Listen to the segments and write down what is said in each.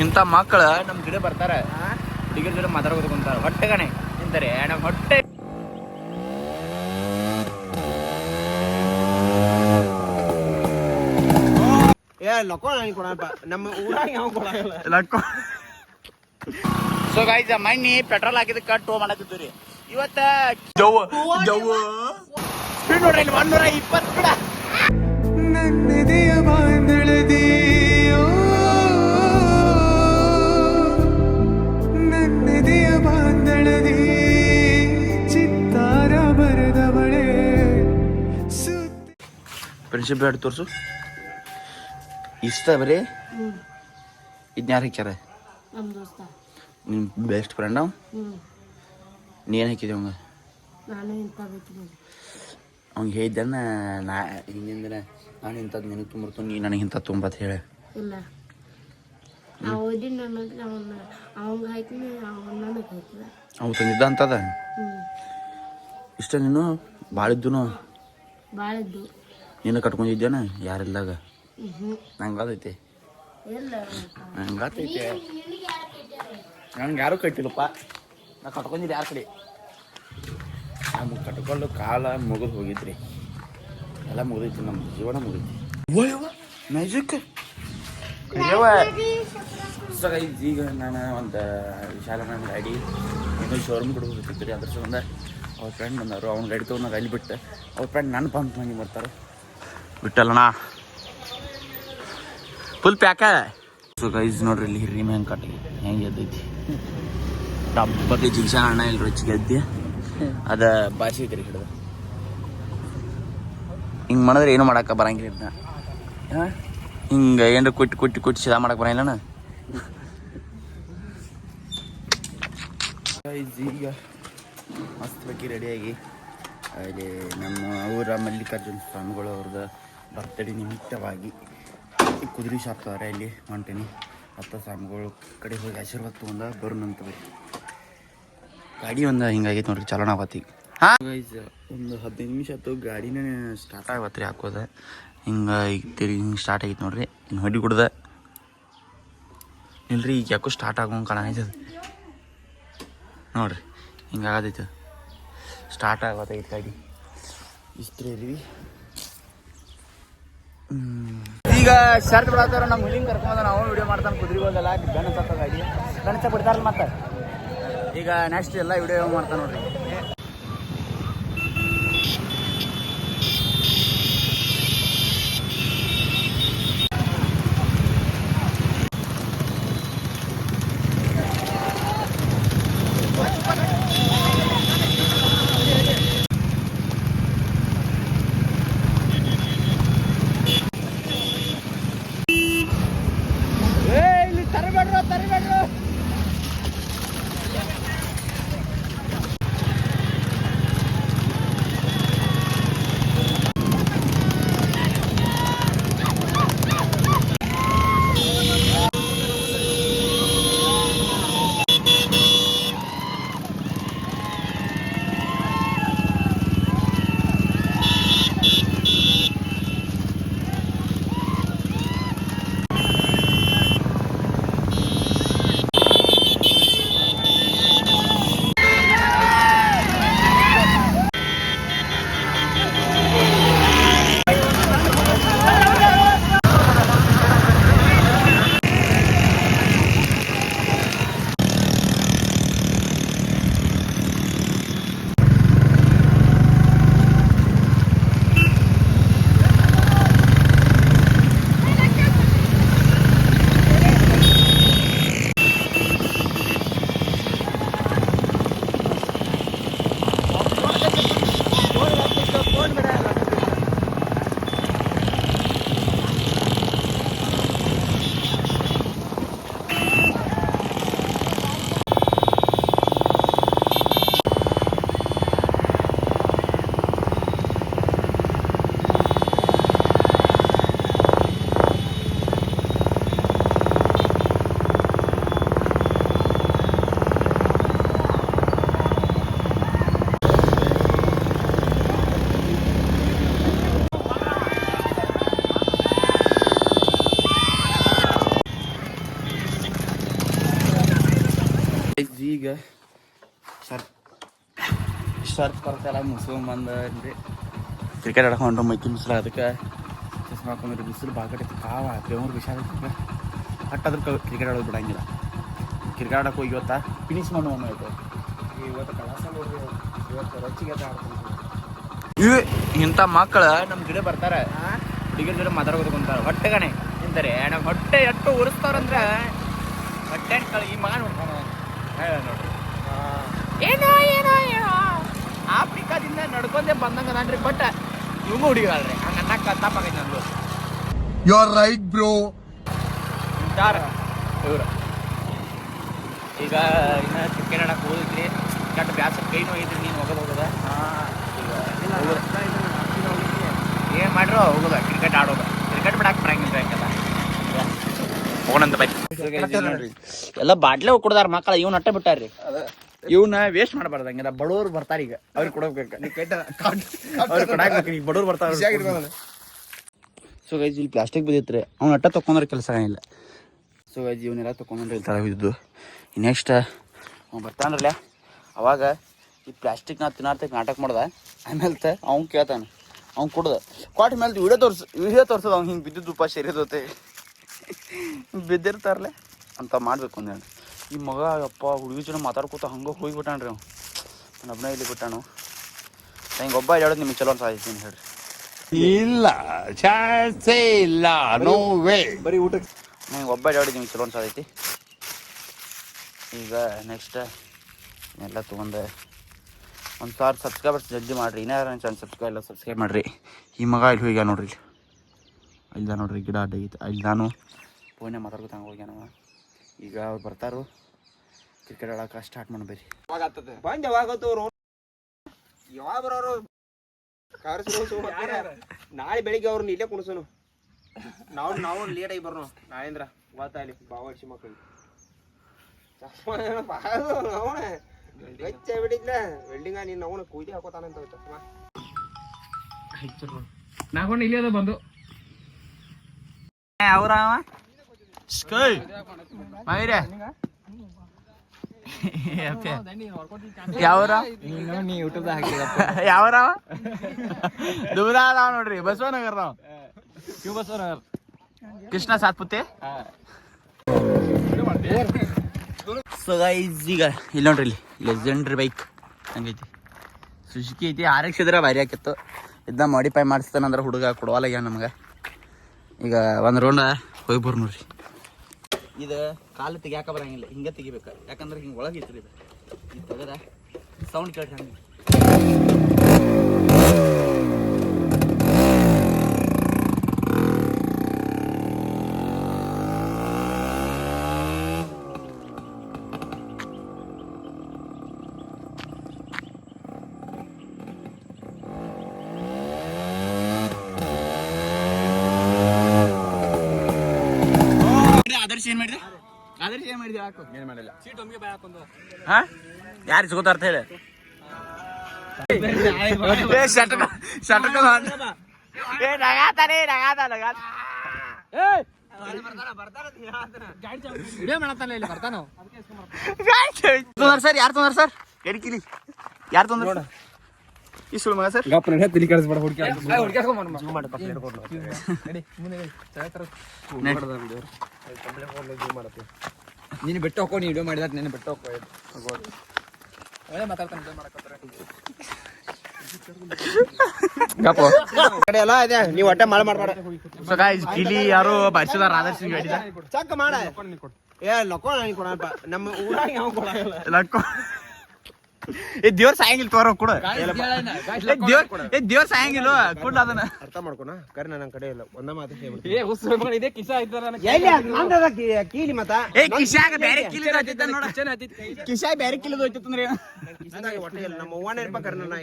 ಇಂಥ ಮಕ್ಕಳ ನಮ್ಮ ಗಿಡ ಬರ್ತಾರ ಹುಡುಗಿರ ಗಿಡ ಮಾತಾಡ್ಕೋತ ಕುಂತಾರ ಹೊಟ್ಟೆ ಕಣೆ ನಿಂತಾರೆ ನಮ್ಮ ಹೊಟ್ಟೆ ಲಕ್ಕೋ ಕೊಡಪ್ಪ ನಮ್ಮ ಊರಾಗ ಯಾವ ಕೊಡಲ್ಲ ಲಕ್ಕೋ. ಸೊ ಗೈಸ್ ಮಣ್ಣಿ ಪೆಟ್ರೋಲ್ ಹಾಕಿದಕ್ಕೆ ಟೋ ಮಾಡತ್ತಿದ್ದು ರೀ ಇವತ್ತ ಜವ್ ಸ್ಪೀಡ್ ನೋಡ್ರಿ ಇಲ್ಲಿ 120 ಕೂಡ ನನ್ನದೆಯ ಬಾಂಧಳದಿ ನನ್ನದೆಯ ಬಾಂಧಳದಿ ಚಿತ್ತಾರ ಬರೆದವಳೆ ಫ್ರೆಂಡ್ಶಿಪ್ ಬ್ಯಾಡ್ ತೋರ್ಸು ಇಷ್ಟ ಬರೀ ಇದನ್ನ ಯಾರು ಹಾಕ್ಯಾರ ನಿಮ್ಮ ಬೆಸ್ಟ್ ಫ್ರೆಂಡ್ ನೀ ಏನು ಹಾಕಿದೆ ಅವಂಗ ಅವ್ನಿಗೆ ಹೇಳಿದ್ದನ್ನ ನಾ ಹಿಂದಿಂದ ನಾನು ಇಂಥದ್ದು ನಿನಗೆ ತುಂಬಿರ್ತು ನೀ ನನಗೆ ಇಂಥ ತುಂಬತ್ ಹೇಳಿ ಇಲ್ಲ ಅವು ತಂದಿದ್ದ ಅಂತದ ಇಷ್ಟ ನೀನು ಭಾಳಿದ್ದು ನೀನು ಕಟ್ಕೊಂಡಿದ್ದೇನ ಯಾರಿಲ್ದಾಗ ನಂಗೆ ಗೊತ್ತೈತೆ ನಂಗೆ ಗೊತ್ತೈತೆ ನಂಗೆ ಯಾರೂ ಕಟ್ಟಿಲ್ಲಪ್ಪ ನಾ ಕಟ್ಕೊಂಡಿದ್ದೆ ಯಾರ ಕಡೆ ನಮ್ಗೆ ಕಟ್ಕೊಂಡು ಕಾಲ ಮುಗಿದು ಹೋಗಿದ್ರಿ ಎಲ್ಲ ಮುಗಿದೈತಿ ನಮ್ಮ ಜೀವನ ಮುಗಿದೈತಿ ಮ್ಯಾಜಿಕ್ ಈಗ ನಾನು ಒಂದು ವಿಶಾಲ ನನ್ನ ಗಾಡಿ ಇನ್ನೂ ಶೋರೂಮ್ ಕೊಡ್ಬೇಕಿತ್ತು ರೀ ಅದ್ರ ಸಂಬಂಧ ಅವ್ರ ಫ್ರೆಂಡ್ ಬಂದವರು ಅವ್ನ ಗಾಡಿ ತೊಗೊಂಡಾಗ ಅಲ್ಲಿ ಬಿಟ್ಟು ಅವ್ರ ಫ್ರೆಂಡ್ ನನ್ನ ಪಂಪ್ ಮಂದಿ ಬರ್ತಾರೆ ಬಿಟ್ಟಲ್ಲಣ್ಣ ಫುಲ್ ಪ್ಯಾಕ. ಸೊ ಗೈಸ್ ನೋಡ್ರಿ ಇಲ್ಲಿ ಹಿರಿಮೆ ಹೆಂಗೆ ಕಟ್ಟಿಗೆ ಹೆಂಗೆ ಎದ್ದೈತಿ ಡಬ್ಬಕ್ಕೆ ಜಿಗ್ಸಾ ಅಣ್ಣ ಇಲ್ಲಿ ರುಚಿಗೆ ಎದ್ದಿ ಅದ ಬಾಸಿ ಐತ್ರಿ ಹಿಡ್ದು ಹಿಂಗೆ ಮಾಡಿದ್ರೆ ಏನು ಮಾಡಕ್ಕೆ ಬರಂಗಿಲ್ಲ ಇದನ್ನ ಹಿಂಗೆ ಏನಾರ ಕುಟ್ಟಿ ಸಿದಾ ಮಾಡಕ್ಕೆ ಬರಂಗಿಲ್ಲಣ್ಣ. ಈಗ ಮಸ್ತ್ ಬೇಕಿ ರೆಡಿಯಾಗಿ ಅಲ್ಲಿ ನಮ್ಮ ಊರ ಮಲ್ಲಿಕಾರ್ಜುನ ಸ್ವಾಮಿಗಳು ಅವ್ರದ್ದು ಬರ್ತಡೇ ನಿಮಿತ್ತವಾಗಿ ಕುದುರೆ ಶಾಪ್ತವ್ರೆ ಇಲ್ಲಿ ಹೊಂಟೀನಿ ಹತ್ತ ಸ್ವಾಮಿಗಳು ಕಡೆ ಹೋಗಿ ಆಶೀರ್ವಾದ ತೊಗೊಂಡ ಬರೋಣಂತ ಗಾಡಿ ಒಂದು ಹಿಂಗಾಗೈತೆ ನೋಡ್ರಿ ಚಾಲನ ಆವತ್ತಿ. ಹಾಂ ಗೈಸ್ ಒಂದು 15 ನಿಮಿಷ ಆಯ್ತು ಗಾಡಿನೇ ಸ್ಟಾರ್ಟ್ ಆಗತ್ತೆ ರೀ ಹಾಕೋದ ಹಿಂಗೆ ಈಗ ಹಿಂಗೆ ಸ್ಟಾರ್ಟ್ ಆಗೈತೆ ನೋಡ್ರಿ ಇನ್ನು ಹೊಡಿ ಕುಡ್ದ ಇಲ್ರಿ ಈಗ ಯಾಕೋ ಸ್ಟಾರ್ಟ್ ಆಗೋಂಗೆ ಕಾಣೈತದ ನೋಡ್ರಿ ಹಿಂಗೆ ಆಗತೈತೆ ಸ್ಟಾರ್ಟ್ ಆಗತ್ತೈತೆ ಗಾಡಿ ಇಸ್ತ್ರಿ ಇದ್ವಿ. ಈಗ ಶರ್ಟ್ ಬಿಡತ್ತಾರ ನಮ್ಮ ಹುಲಿಂಗ್ ಕರ್ಕೊಂಡು ನಾವು ವಿಡಿಯೋ ಮಾಡ್ತಾನೆ ಕುದುರೆ ಹೋದಲ್ಲ ಗಣಸ ಗಾಡಿ ಗಣಸ ಬಿಡ್ತಾರಲ್ಲ ಮತ್ತೆ ಈಗ ನೆಕ್ಸ್ಟ್ ಎಲ್ಲ ವಿಡಿಯೋ ಮಾಡ್ತಾನೆ ನೋಡ್ರಿ. ಶರ್ಟ್ ಬರ್ತಾರ ಮುಸ್ಕೊಂಬಂದ್ರಿ ಕ್ರಿಕೆಟ್ ಆಡಕ್ಕೆ ಹೊಂಡ್ರು ಮೈಕಿ ಮುಸ್ಲ ಅದಕ್ಕೆ ಚಸ್ಮಾ ಹಾಕೊಂಡ್ರಿ ಬಿಸಿಲು ಬಾಕಡೆ ಕಾವ ಬೆವ್ರು ವಿಷಾದ ಅಟ್ಟಾದ್ರೂ ಕ್ರಿಕೆಟ್ ಆಡೋದು ಬಿಡಂಗಿಲ್ಲ ಕ್ರಿಕೆಟ್ ಆಡಕ್ಕೆ ಹೋಗಿ ಇವತ್ತ ಫಿನಿಶ್ ಮಾಡೋ ಇವತ್ತು ಕಲಾಸ ನೋಡ್ರಿ ಇವತ್ತು ರೊಚ್ಚಿಗೆ ಇಂಥ ಮಕ್ಕಳು ನಮ್ಮ ಗಿಡ ಬರ್ತಾರೆ ಹುಡುಗಿರ ಗಿಡ ಮಾತಾಡ್ಕೋದು ಕುಂತಾರೆ ಹೊಟ್ಟೆಗಣೆ ನಿಂತಾರೆ ನಮ್ಮ ಹೊಟ್ಟೆ ಎಷ್ಟು ಉರಿಸ್ತಾರಂದ್ರೆ ಹೊಟ್ಟೆ ಈ ಮಗ ನೋಡ್ತಾನೆ ನೋಡ್ರಿ ಏನೋ ಏನೋ ಏನೋ ಆಫ್ರಿಕಾದಿಂದ ನಡ್ಕೊಂಡೆ ಬಂದಂಗ ನಾನ್ರಿ ಬಟ್ ಇವಂಗ ಹುಡುಗಿರಲ್ರಿ ಹಂಗ ಅನ್ನಕ್ಕ ತಪ್ಪಾಗೈತೆ ನಂದು ಯು ಆರ್ ರೈಟ್ ಬ್ರೋ ಇವ್ರು ಈಗ ಇನ್ನ ಕ್ರಿಕೆಟ್ ಆಡಕ್ಕೆ ಹೋಗಿದ್ರಿ ಕೆಟ್ಟ ಬ್ಯಾಸ ಕೈ ನೋಯಿದ್ರಿ ನೀನು ಹೋಗೋದ ಏನು ಮಾಡ್ರು ಹೋಗೋದ ಕ್ರಿಕೆಟ್ ಆಡೋದು ಕ್ರಿಕೆಟ್ ಬಿಡಕ್ಕೆ ಬರಂಗಿಲ್ಲ ಹಂಗೆಲ್ಲ ಹೋಗೋಣಂತ ಬೈ ಎಲ್ಲ ಬಾಟ್ಲೆ ಕುಡ್ದಾರ ಮಕ್ಕಳ ಇವ್ನ ಅಟ್ಟ ಬಿಟ್ಟಾರ್ರಿ ಇವನ್ನ ವೇಸ್ಟ್ ಮಾಡಬಾರ್ದು ಹಂಗೆಲ್ಲ ಬಡವ್ರು ಬರ್ತಾರೆ ಈಗ ಅವ್ರಿಗೆ ಕೊಡಬೇಕು ಅವ್ರಿಗೆ ಕೊಡಾಕ್ಬೇಕು ಈಗ ಬಡವ್ರು ಬರ್ತಾರೆ ಸೊ ಗೈಸ್ ಇಲ್ಲಿ ಪ್ಲಾಸ್ಟಿಕ್ ಬಿದ್ದಿತ್ರಿ ಅವ್ನ ಅಟ್ಟ ತೊಕೊಂಡ್ರೆ ಕೆಲಸ ಏನಿಲ್ಲ ಸೊ ಗೈಸ್ ಇವನ್ನೆಲ್ಲ ತೊಗೊಂಡ್ರೆ ಇಲ್ಲಿ ತಳ ಬಿದ್ದು ನೆಕ್ಸ್ಟ್ ಅವ್ನು ಬರ್ತಾನಲ್ಲ ಅವಾಗ ಈ ಪ್ಲಾಸ್ಟಿಕ್ನ ತಿನ್ನಾರ್ತಕ್ಕೆ ನಾಟಕ ಮಾಡ್ದ ಆಮೇಲೆ ಅವ್ನು ಕೇಳ್ತಾನೆ ಅವ್ನು ಕೊಡ್ದ ಕ್ವಾಟ್ ಮೇಲೆ ವಿಡಿಯೋ ತೋರ್ಸೋದು ಅವ್ನು ಹಿಂಗೆ ಬಿದ್ದಿದ್ದು ಸೇರಿದೋತೆ ಬಿದ್ದಿರ್ತಾರಲ್ಲ ಅಂತ ಮಾಡ್ಬೇಕು ಅಂದೇಳಿ ಈ ಮಗ ಅಪ್ಪ ಹುಡುಗಿ ಜನ ಮಾತಾಡ್ಕೋತ ಹಂಗೆ ಹೋಗಿಬಿಟ್ಟಾನ್ರಿ ಅವ್ನು ನನ್ನ ಒಬ್ಬನೇ ಇಲ್ಲಿ ಬಿಟ್ಟಾನು ಹಿಂಗೆ ಒಬ್ಬ ಹೇಳೋದು ನಿಮ್ಗೆ ಚಲೋ ಸಾಧಿಸ್ತೀನಿ ಹೇಳ್ರಿ ಇಲ್ಲ ಚಾನ್ಸೇ ಇಲ್ಲ ನೋ ವೇ ಬರೀ ಊಟಕ್ಕೆ ನಂಗೆ ಒಬ್ಬ ಹೇಳೋದು ನಿಮ್ಗೆ ಚಲೋ ಸಾಧೈತಿ ಈಗ ನೆಕ್ಸ್ಟ್ ಎಲ್ಲ ತೊಗೊಂಡು 1000 ಸಬ್ಸ್ಕ್ರೈಬರ್ಸ್ ಜಲ್ದಿ ಮಾಡಿರಿ ಇನ್ನಾರು ನನ್ನ ಚಾನಲ್ ಸಬ್ಸ್ಕ್ರೈಬ್ ಮಾಡಿರಿ ಈ ಮಗ ಇಲ್ಲಿ ಹೋಗ್ಯ ನೋಡ್ರಿ ಇಲ್ಲ ನೋಡ್ರಿ ಗಿಡ ಅಡ್ಡಾಗಿತ್ತು ಅಲ್ಲಿ ನಾನು ಫೋನೇ ಮಾತಾಡ್ಕೊತ ಹಂಗೆ ಹೋಗ್ಯಾನವ ಈಗ ಅವ್ರು ಬರ್ತಾರೋ ಕ್ರಿಕೆಟ್ ಆಡೋಕೆ ಸ್ಟಾರ್ಟ್ ಮಾಡಬೇರಿ ಬಂದು ಯಾವಾಗತ್ತು ಯಾವಾಗ ಬರೋರು ನಾಳೆ ಬೆಳಿಗ್ಗೆ ಅವ್ರನ್ನ ಇಲ್ಲೇ ಕುಣಿಸೋನು ನಾವು ಲೇಟ್ ಆಗಿ ಬರೋನು ನಾಳೆಂದ್ರ ಗೊತ್ತಾಗಲಿ ಬಾವರ್ಷಿ ಮಕ್ಕಳಿಗೆ ಚಸ್ಮಾ ಅವನ ವೆಚ್ಚ ಬಿಡಿದ್ಲ ವೆಲ್ಡಿಂಗ ನೀನು ಅವನ ಕೂದಿ ಹಾಕೋತಾನಂತ ಚಸ್ಮಾ ನಾಕೊಂಡು ಇಲ್ಲಿ ಅದ ಬಂದು ಅವ್ರ ಮೈರೆ ಯಾವ್ರ ಯಾವ್ರ ದುಬದಾದ ನೋಡ್ರಿ ಬಸವನಗರ ನಾವು ಕೃಷ್ಣ ಸಾತ್ಪುತ್ತೆ ಸೊ ಗೈಸ್ ಈಗ ಇಲ್ಲಿ ನೋಡ್ರಿ ಇಲ್ಲಿ ಲೆಜೆಂಡ್ರಿ ಬೈಕ್ ಹಂಗೈತಿ ಸುಜುಕಿ ಐತಿ RX ಇದ್ರೆ ಭಾರಿ ಹಾಕಿತ್ತು ಇದನ್ನ ಮಾಡಿಫೈ ಮಾಡಿಸ್ತಾನಂದ್ರೆ ಹುಡುಗ ಕೊಡವಲ್ಲ ನಮ್ಗೆ ಈಗ ಒಂದು ರೌಂಡ್ ಹೋಗಿ ಬರ್ ನೋಡ್ರಿ ಇದು ಕಾಲು ತೆಗಿಯಾಕ ಬರಂಗಿಲ್ಲ ಹಿಂಗೆ ತೆಗಿಬೇಕು ಯಾಕಂದ್ರೆ ಹಿಂಗೆ ಒಳಗೆ ಐತ್ರಿ ಇದು ತೆಗದ ಸೌಂಡ್ ಕೇಳ್ರಿ ಹಂಗೆ ಆದರ್ಶ ಏನ್ ಮಾಡಿದೆ ಆದರ್ಶ ಏನ್ ಮಾಡಿದೆ ಹಾಕು ಏನ್ ಮಾಡಿಲ್ಲ ಸೀಟ್ ಒಮ್ಗೆ ಬಾಯ್ ಹಾಕೊಂಡು ಹಾ ಯಾರು ಸಿಗೋತಾರ ಅಂತ ಹೇಳಿ ಸರ್ ಯಾರು ತೊಂದ್ರ ಸರ್ ಎಡ್ಕಿಲಿ ಯಾರು ತೊಂದ್ರ ಈ ಸುಳ್ಳು ಮಗ ಸರ್ ತಲೆ ಕಳಿಸ್ಬೇಡ ನೀನು ಬಿಟ್ಟು ಹೋಗೋ ನೀ ವಿಡಿಯೋ ಮಾಡಿದ ನೀನು ಬಿಟ್ಟು ಹೋಗೋ ಕಡೆ ಎಲ್ಲ ಇದೆ ನೀವು ಹೊಟ್ಟೆ ಮಾಡ ಮಾಡ್ಬೇಡ ಕಿಲಿ ಯಾರು ಬಯಸಿದಾರ ಆದರ್ಶ ಚಕ್ ಮಾಡ ಏ ಲಕ್ಕೋ ನನಗೆ ಕೊಡಪ್ಪ ನಮ್ಮ ಊರಾಗ ಯಾವ ಕೊಡಲ್ಲ ಲಕ್ಕೋ ಏ ದೇವ್ರ ಸಾಯಂಗಿಲ್ಲ ತೋರ ಕೂಡ ದೇವ್ರ ಸಾಯಂಗಿಲ್ಲ ಕೂಡ ಅದನ್ನ ಅರ್ಥ ಮಾಡ್ಕೊಣ ಕರೆ ನನ್ನ ಕಡೆ ಇಲ್ಲ ಒಂದ ಮಾತು ಇದೇ ಕಿಸ ಕೀಲಿ ಮತ್ತ ಏ ಕಿಶಾಗ ಬೇರೆ ಕಿಲಿ ನೋಡ ಕಿಶಾ ಬೇರೆ ಕಿಲಿದ ಹೋಯ್ತಂದ್ರೆ ಹೊಟ್ಟೆ ಇಲ್ಲ ನಮ್ಮ ಅವ್ವನೇ ಇರ್ಪ ಕರೆ ನನ್ನ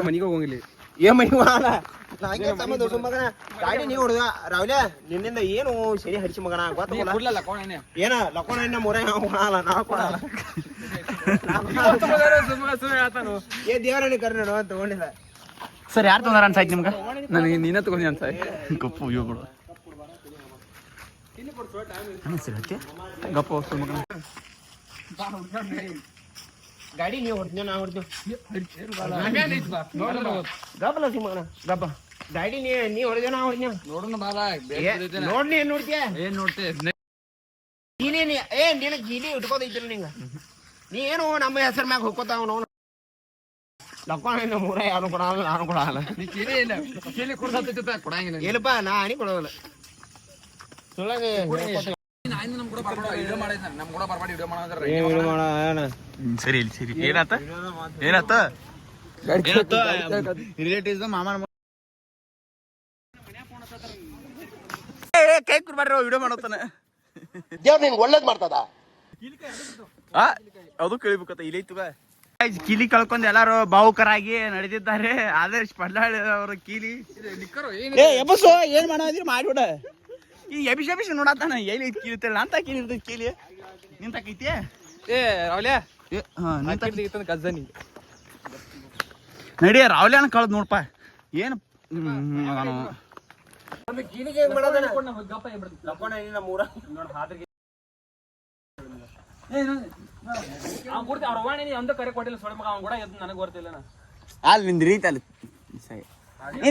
ಮನೆಗೆ ಹೋಗಿಲ್ಲ ಏ ಮನಿ ಮಗನ ಗಾಡಿ ನೀವು ಹೊಡೆದ ರಾವ್ಲೆ ನಿನ್ನಿಂದ ಏನು ಸರಿ ಹರಿಸಿ ಮಗನ ಗೊತ್ತಿಲ್ಲ ಏನ ಲಕೋಣ ಇನ್ನ ಮೊರೆ ಕೊಡಲ್ಲ ನಾವು ಕೊಡಲ್ಲ ಏ ದೇವರನ್ನ ಕರೆ ನೋಡು ಅಂತ ತಗೊಂಡಿಲ್ಲ ಸರ್ ಯಾರು ತೊಂದಾರ ಅನ್ಸಾಯ್ತು ನಿಮ್ಗೆ ನನಗೆ ನೀನ ತಗೊಂಡಿ ಅನ್ಸ ಗಪ್ಪು ಇವುಗಳು ಗಪ್ಪ ಗಾಡಿ ನೀವು ಹೊಡ್ತೀವಿ ನಾ ಹೊಡ್ತೀವಿ ಗಬ್ಬಲ ಸುಮ್ಮನ ಗಬ್ಬ ಗಾಡಿ ನೀ ಹೊಡೆದೇವ ನಾ ಹೊಡ್ತೀವಿ ನೋಡೋಣ ಬಾಲ ನೋಡ್ನಿ ಏನ್ ನೋಡ್ತೀಯ ಏನ್ ನೋಡ್ತೇ ಗೀಲಿ ನಿನಗೆ ಗೀಲಿ ಇಟ್ಕೋದೈತಿಲ್ಲ ನಿಂಗ ನೀ ಏನು ನಮ್ಮ ಹೆಸರು ಮ್ಯಾಗ ಹೋಗ್ಕೋತಾವ ನಾವು ಲಕ್ಕೋಣ ಮೂರ ಯಾರು ಕೊಡಲ್ಲ ನಾನು ಕೊಡಲ್ಲ ನೀ ಚೀಲಿ ಇಲ್ಲ ಚೀಲಿ ಕೊಡ್ಸತ್ತ ಕೊಡಂಗಿಲ್ಲ ಏನಪ್ಪ ನಾ ಹನಿ ಕೊಡೋಲ್ಲ ಸುಳ್ಳಾಗೆ ನಮ್ ಕೂಡ ಬರ್ಬೇಡ ವಿಡಿಯೋ ಮಾಡಿದ್ನ ನಮ್ ಕೂಡ ಬರ್ಬೇಡ ವಿಡಿಯೋ ಮಾಡೋದ್ರ ಸರಿ ಸರಿ ಏನಾತ ರಿಲೇಟಿವ್ಸ್ ಮಾಮ ಕೈ ಕುಡ್ಬಾರ್ರಿ ವಿಡಿಯೋ ಮಾಡೋತಾನೆ ದೇವ್ರು ನಿನ್ಗೆ ಒಳ್ಳೇದ್ ಮಾಡ್ತದ. ಅದು ಕೇಳಿಬೇಕತ್ತ ಇಲ್ಲೈತುಗ ಕೀಲಿ ಕಳ್ಕೊಂಡ್ ಎಲ್ಲಾರು ಭಾವುಕರಾಗಿ ನಡೆದಿದ್ದಾರೆ ಆದರ್ಶ್ ಪಡ್ಲಾಳಿ ಅವ್ರ ಕೀಲಿ ಎಬಸು ಏನ್ ಮಾಡೋದ್ರಿ ಮಾಡಿಬಿಡ ಈ ಎಬಿಸ್ ನೋಡತ್ತಾನ ಎಲ್ಲಿ ಕೀಲಿತಿಲ್ಲ ಅಂತ ಕೀಲಿ ಇರ್ತೈತಿ ಕೀಲಿ ನಿಂತಕೈತಿ ಏ ರಾವ್ಲೆ ಕಜ್ಜನಿ ನಡಿ ರಾವ್ಲ್ಯಾನ ಕಳ್ದ್ ನೋಡಪ್ಪ ಏನು ಅಲ್ಲಿ ನಿಂದ ರೀತಿ ಅಲ್ಲಿ ನೀ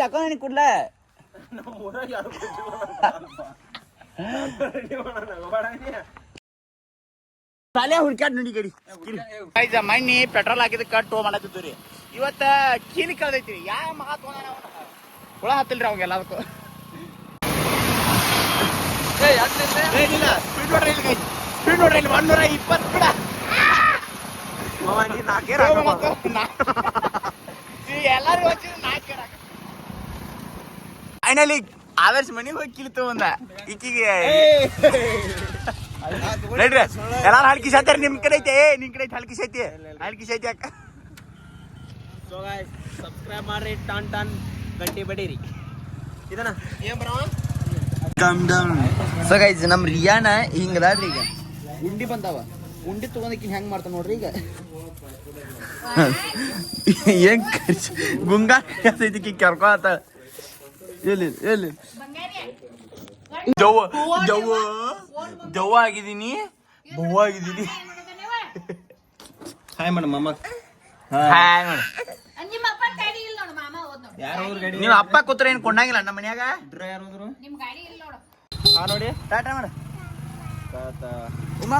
ಲಕೋನಿ ಕೊಡ್ಲ ಸಾಲೆ ಹುಡ್ಕ್ಯಾಡ್ ನೋಡಿ ಗಡಿ ಮಣ್ಣಿ ಪೆಟ್ರೋಲ್ ಹಾಕಿದ ಕಟ್ ಮಾಡತ್ತಿದ್ದು ರೀ ಇವತ್ತ ಕೀಲಿ ಕಳ್ದೈತಿ ಯಾವ ಮಗ ತೊಗೊಂಡ ಹುಳ ಹತ್ತಿಲ್ರಿ ಅವಾಗ ಎಲ್ಲದಕ್ಕೂ ಸ್ಪೀಡ್ ನೋಡ್ರಿ ಇಲ್ಲಿ 120 ಬಿಡ ಎಲ್ಲಾರು ಫೈನಲಿ ಆದರ್ಶ ಮನಿಗೆ ಹೋಗಿ ಕೀಲಿ ತಗೊಂಡ ಈಕಿಗೆ ನೋಡ್ರಿ ಎಲ್ಲಾರು ಹಲ್ಕಿ ಸೈತಾರ ನಿಮ್ ಕಡೆ ಐತೆ ನಿಮ್ ಕಡೆ ಐತೆ ಹಲ್ಕಿ ಸೈತಿ ಯಾಕ ಸಬ್ಸ್ಕ್ರೈಬ್ ಮಾಡ್ರಿ ಟನ್ ಗಂಟೆ ಬಡೀರಿ ಇದನ್ನ ಏನ್ ಬರವ ಸೊ ಗೈಸ್ ನಮ್ ರಿಯಾನ ಹಿಂಗದಾದ್ರಿ ಈಗ ಉಂಡಿ ಬಂದಾವ ಉಂಡಿ ತಗೊಂಡಕಿನ್ ಹೆಂಗ್ ಮಾಡ್ತಾನ ನೋಡ್ರಿ ಈಗ ಏನ್ ಗುಂಗಾ ಐತಿ ಕರ್ಕೊತ ಎಲ್ಲಿ ಜವ್ವ ಆಗಿದ್ದೀನಿ ಬವ್ವ ಆಗಿದ್ದೀನಿ ಹಾಯ್ ಮೇಡಮ್ ಅಮ್ಮ ಹಾಯ್ ಮೇಡಮ್ ನೀವು ಅಪ್ಪ ಕೂತ್ರ ಏನ್ ಕೊಂಡಂಗಿಲ್ಲ ನಮ್ಮ ಮನ್ಯಾಗ ನೋಡಿ ಟಾಟಾ ಮಾಡ ಉಮಾ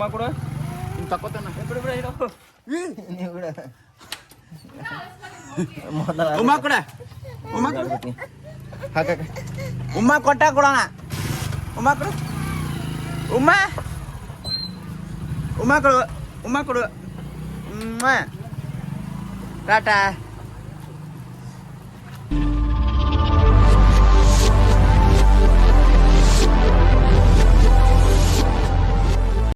ಕೂಡ ನಿಮ್ ತಕ್ಕೋತಾನ ಉಮಾ ಕೂಡ ಉಮ್ಮ ಕೊಟ್ಟ ಕೊಡೋಣ ಉಮ್ಮ ಕೊಡು ಟಾಟಾ